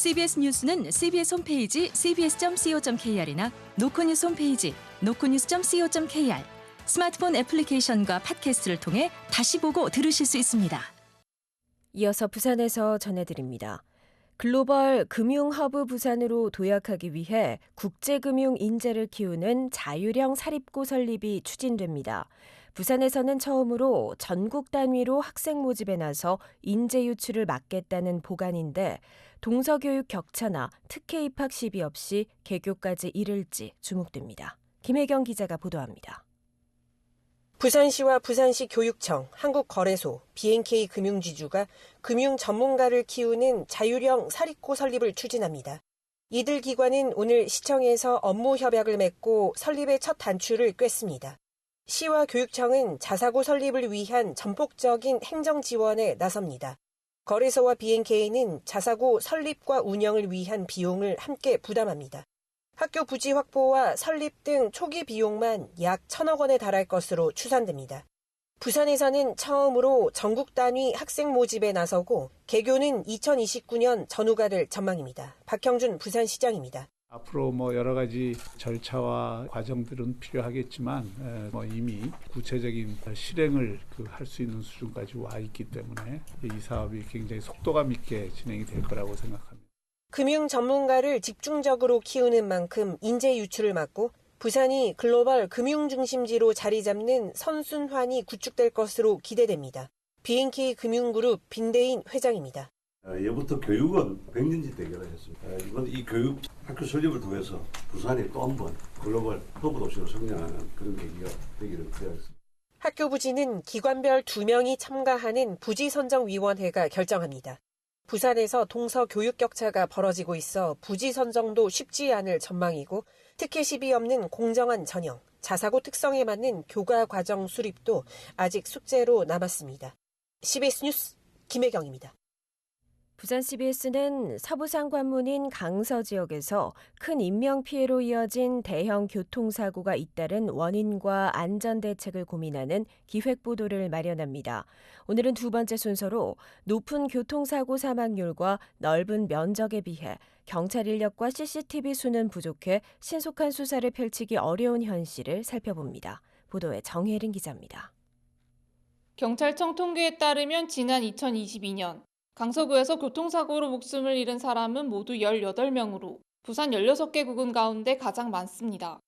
CBS 뉴스는 CBS 홈페이지 cbs.co.kr이나 노코뉴스 홈페이지 노코뉴스.co.kr, 스마트폰 애플리케이션과 팟캐스트를 통해 다시 보고 들으실 수 있습니다. 이어서 부산에서 전해드립니다. 글로벌 금융허브 부산으로 도약하기 위해 국제금융 인재를 키우는 자율형 사립고 설립이 추진됩니다. 부산에서는 처음으로 전국 단위로 학생 모집에 나서 인재 유출을 막겠다는 보관인데 동서교육 격차나 특혜 입학 시비 없이 개교까지 이를지 주목됩니다. 김혜경 기자가 보도합니다. 부산시와 부산시 교육청, 한국거래소, BNK 금융지주가 금융 전문가를 키우는 자율형 사립고 설립을 추진합니다. 이들 기관은 오늘 시청에서 업무 협약을 맺고 설립의 첫 단추를 꿰습니다. 시와 교육청은 자사고 설립을 위한 전폭적인 행정 지원에 나섭니다. 거래소와 BNK는 자사고 설립과 운영을 위한 비용을 함께 부담합니다. 학교 부지 확보와 설립 등 초기 비용만 약 1,000억 원에 달할 것으로 추산됩니다. 부산에서는 처음으로 전국 단위 학생 모집에 나서고 개교는 2029년 전후가 될 전망입니다. 박형준 부산시장입니다. 앞으로 여러 가지 절차와 과정들은 필요하겠지만 이미 구체적인 실행을 할 수 있는 수준까지 와 있기 때문에 이 사업이 굉장히 속도감 있게 진행이 될 거라고 생각합니다. 금융 전문가를 집중적으로 키우는 만큼 인재 유출을 막고 부산이 글로벌 금융 중심지로 자리 잡는 선순환이 구축될 것으로 기대됩니다. BNK 금융그룹 빈대인 회장입니다. 예부터 교육은 백년지 대결을 했습니다. 이번 이 교육 학교 설립을 통해서 부산이 또 한 번 글로벌 허브 도시로 성장하는 그런 계기가 되기를 기대하겠습니다. 학교 부지는 기관별 2명이 참가하는 부지선정위원회가 결정합니다. 부산에서 동서 교육 격차가 벌어지고 있어 부지 선정도 쉽지 않을 전망이고 특혜 시비 없는 공정한 전형, 자사고 특성에 맞는 교과 과정 수립도 아직 숙제로 남았습니다. CBS 뉴스 김혜경입니다. 부산 CBS는 서부산 관문인 강서 지역에서 큰 인명피해로 이어진 대형 교통사고가 잇따른 원인과 안전대책을 고민하는 기획보도를 마련합니다. 오늘은 두 번째 순서로 높은 교통사고 사망률과 넓은 면적에 비해 경찰 인력과 CCTV 수는 부족해 신속한 수사를 펼치기 어려운 현실을 살펴봅니다. 보도에 정혜린 기자입니다. 경찰청 통계에 따르면 지난 2022년 강서구에서 교통사고로 목숨을 잃은 사람은 모두 18명으로 부산 16개 구군 가운데 가장 많습니다.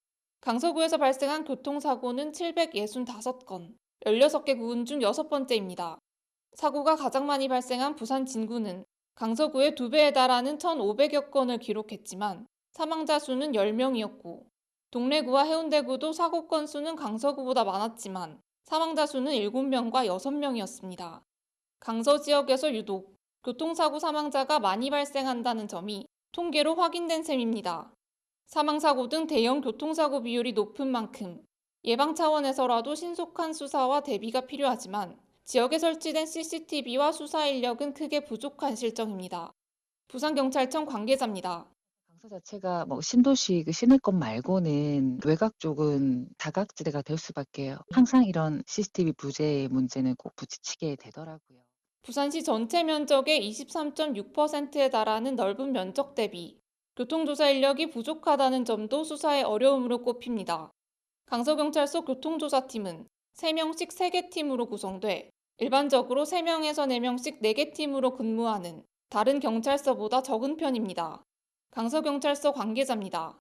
강서구에서 발생한 교통사고는 765건, 16개 구군 중 6번째입니다. 사고가 가장 많이 발생한 부산 진구는 강서구의 2배에 달하는 1,500여 건을 기록했지만 사망자 수는 10명이었고 동래구와 해운대구도 사고 건수는 강서구보다 많았지만 사망자 수는 7명과 6명이었습니다. 강서 지역에서 유독 교통사고 사망자가 많이 발생한다는 점이 통계로 확인된 셈입니다. 사망사고 등 대형 교통사고 비율이 높은 만큼 예방 차원에서라도 신속한 수사와 대비가 필요하지만 지역에 설치된 CCTV와 수사 인력은 크게 부족한 실정입니다. 부산경찰청 관계자입니다. 강서 자체가 신도시 시내권 말고는 외곽 쪽은 다각지대가 될 수밖에 항상 이런 CCTV 부재의 문제는 꼭 부딪히게 되더라고요. 부산시 전체 면적의 23.6%에 달하는 넓은 면적 대비 교통조사 인력이 부족하다는 점도 수사의 어려움으로 꼽힙니다. 강서경찰서 교통조사팀은 3명씩 3개 팀으로 구성돼 일반적으로 3명에서 4명씩 4개 팀으로 근무하는 다른 경찰서보다 적은 편입니다. 강서경찰서 관계자입니다.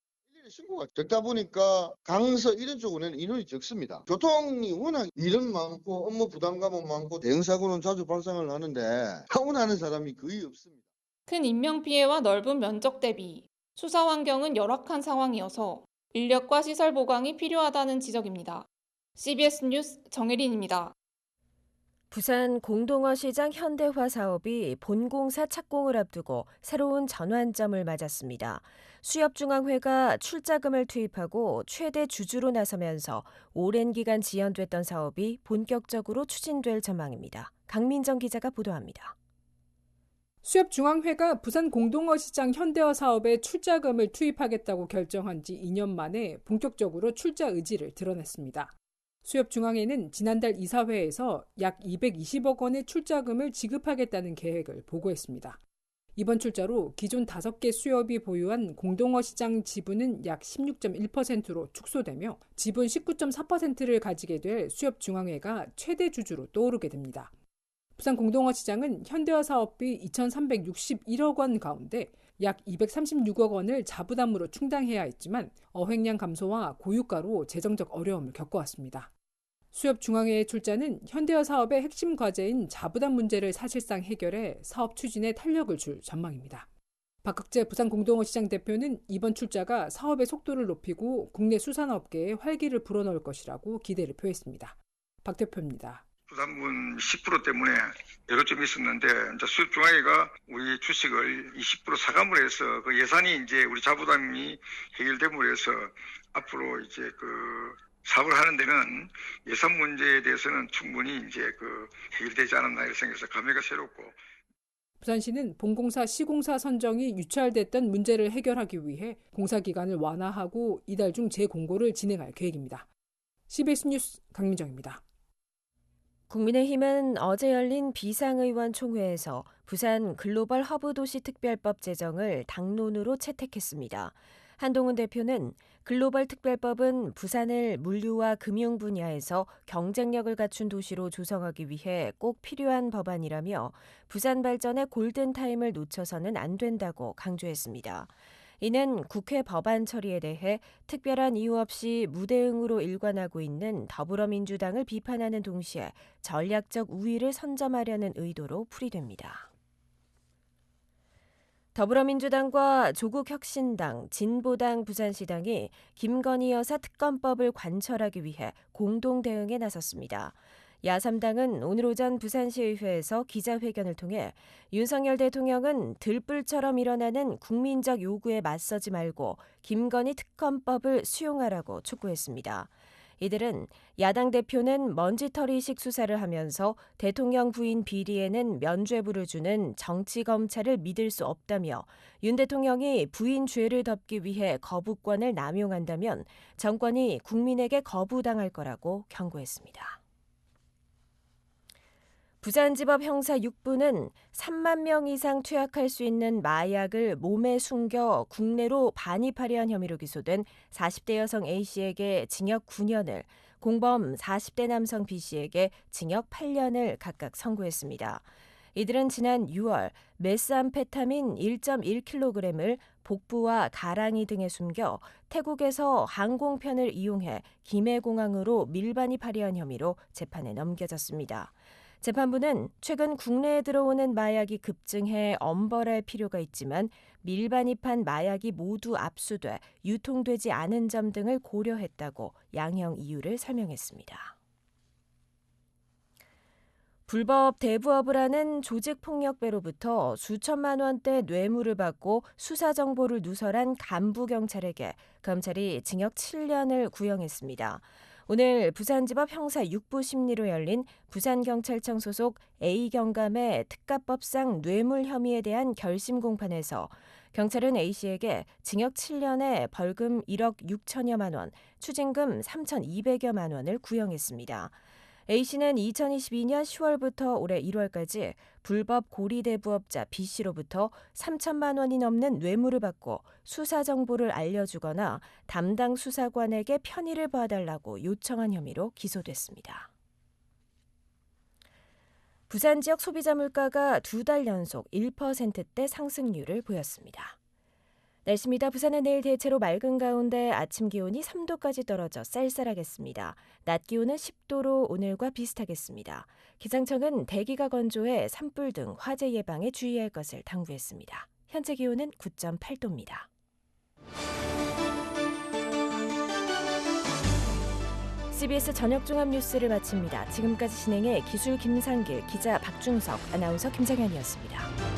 신고가 적다 보니까 강서 이런 쪽은 인원이 적습니다. 교통이 워낙 일은 많고 업무 부담감은 많고 대형사고는 자주 발생을 하는데 타운하는 사람이 거의 없습니다. 큰 인명피해와 넓은 면적 대비 수사 환경은 열악한 상황이어서 인력과 시설 보강이 필요하다는 지적입니다. CBS 뉴스 정혜린입니다. 부산 공동어 시장 현대화 사업이 본공사 착공을 앞두고 새로운 전환점을 맞았습니다. 수협중앙회가 출자금을 투입하고 최대 주주로 나서면서 오랜 기간 지연됐던 사업이 본격적으로 추진될 전망입니다. 강민정 기자가 보도합니다. 수협중앙회가 부산 공동어 시장 현대화 사업에 출자금을 투입하겠다고 결정한 지 2년 만에 본격적으로 출자 의지를 드러냈습니다. 수협중앙회는 지난달 이사회에서 약 220억 원의 출자금을 지급하겠다는 계획을 보고했습니다. 이번 출자로 기존 5개 수협이 보유한 공동어 시장 지분은 약 16.1%로 축소되며 지분 19.4%를 가지게 될 수협중앙회가 최대 주주로 떠오르게 됩니다. 부산 공동어 시장은 현대화 사업비 2,361억 원 가운데 약 236억 원을 자부담으로 충당해야 했지만 어획량 감소와 고유가로 재정적 어려움을 겪어왔습니다. 수협중앙회의 출자는 현대화 사업의 핵심 과제인 자부담 문제를 사실상 해결해 사업 추진에 탄력을 줄 전망입니다. 박학재 부산공동어시장 대표는 이번 출자가 사업의 속도를 높이고 국내 수산업계에 활기를 불어넣을 것이라고 기대를 표했습니다. 박 대표입니다. 부담분 10% 때문에 여러 점이 있었는데 이제 수협중앙회가 우리 주식을 20% 사감을 해서 그 예산이 이제 우리 자부담이 해결됨으로 해서 앞으로 이제 사업을 하는 데는 예산 문제에 대해서는 충분히 이제 해결되지 않았나 이렇게 생각해서 감회가 새롭고. 부산시는 본공사 시공사 선정이 유찰됐던 문제를 해결하기 위해 공사 기간을 완화하고 이달 중 재공고를 진행할 계획입니다. CBS 뉴스 강민정입니다. 국민의힘은 어제 열린 비상의원 총회에서 부산 글로벌 허브 도시 특별법 제정을 당론으로 채택했습니다. 한동훈 대표는 글로벌 특별법은 부산을 물류와 금융 분야에서 경쟁력을 갖춘 도시로 조성하기 위해 꼭 필요한 법안이라며 부산 발전의 골든타임을 놓쳐서는 안 된다고 강조했습니다. 이는 국회 법안 처리에 대해 특별한 이유 없이 무대응으로 일관하고 있는 더불어민주당을 비판하는 동시에 전략적 우위를 선점하려는 의도로 풀이됩니다. 더불어민주당과 조국혁신당, 진보당 부산시당이 김건희 여사 특검법을 관철하기 위해 공동 대응에 나섰습니다. 야3당은 오늘 오전 부산시의회에서 기자회견을 통해 윤석열 대통령은 들불처럼 일어나는 국민적 요구에 맞서지 말고 김건희 특검법을 수용하라고 촉구했습니다. 이들은 야당 대표는 먼지털이식 수사를 하면서 대통령 부인 비리에는 면죄부를 주는 정치검찰을 믿을 수 없다며 윤 대통령이 부인 죄를 덮기 위해 거부권을 남용한다면 정권이 국민에게 거부당할 거라고 경고했습니다. 부산지법 형사 6부는 3만 명 이상 투약할 수 있는 마약을 몸에 숨겨 국내로 반입하려 한 혐의로 기소된 40대 여성 A씨에게 징역 9년을, 공범 40대 남성 B씨에게 징역 8년을 각각 선고했습니다. 이들은 지난 6월 메스암페타민 1.1kg을 복부와 가랑이 등에 숨겨 태국에서 항공편을 이용해 김해공항으로 밀반입하려 한 혐의로 재판에 넘겨졌습니다. 재판부는 최근 국내에 들어오는 마약이 급증해 엄벌할 필요가 있지만 밀반입한 마약이 모두 압수돼 유통되지 않은 점 등을 고려했다고 양형 이유를 설명했습니다. 불법 대부업을 하는 조직폭력배로부터 수천만 원대 뇌물을 받고 수사 정보를 누설한 간부 경찰에게 검찰이 징역 7년을 구형했습니다. 오늘 부산지법 형사 6부 심리로 열린 부산경찰청 소속 A경감의 특가법상 뇌물 혐의에 대한 결심 공판에서 경찰은 A씨에게 징역 7년에 벌금 1억 6천여만 원, 추징금 3,200여만 원을 구형했습니다. A씨는 2022년 10월부터 올해 1월까지 불법 고리대부업자 B씨로부터 3천만 원이 넘는 뇌물을 받고 수사 정보를 알려주거나 담당 수사관에게 편의를 봐달라고 요청한 혐의로 기소됐습니다. 부산 지역 소비자 물가가 2달 연속 1%대 상승률을 보였습니다. 날씨입니다. 부산은 내일 대체로 맑은 가운데 아침 기온이 3도까지 떨어져 쌀쌀하겠습니다. 낮 기온은 10도로 오늘과 비슷하겠습니다. 기상청은 대기가 건조해 산불 등 화재 예방에 주의할 것을 당부했습니다. 현재 기온은 9.8도입니다. CBS 저녁 종합 뉴스를 마칩니다. 지금까지 진행해 기술 김상길, 기자 박중석, 아나운서 김정현이었습니다.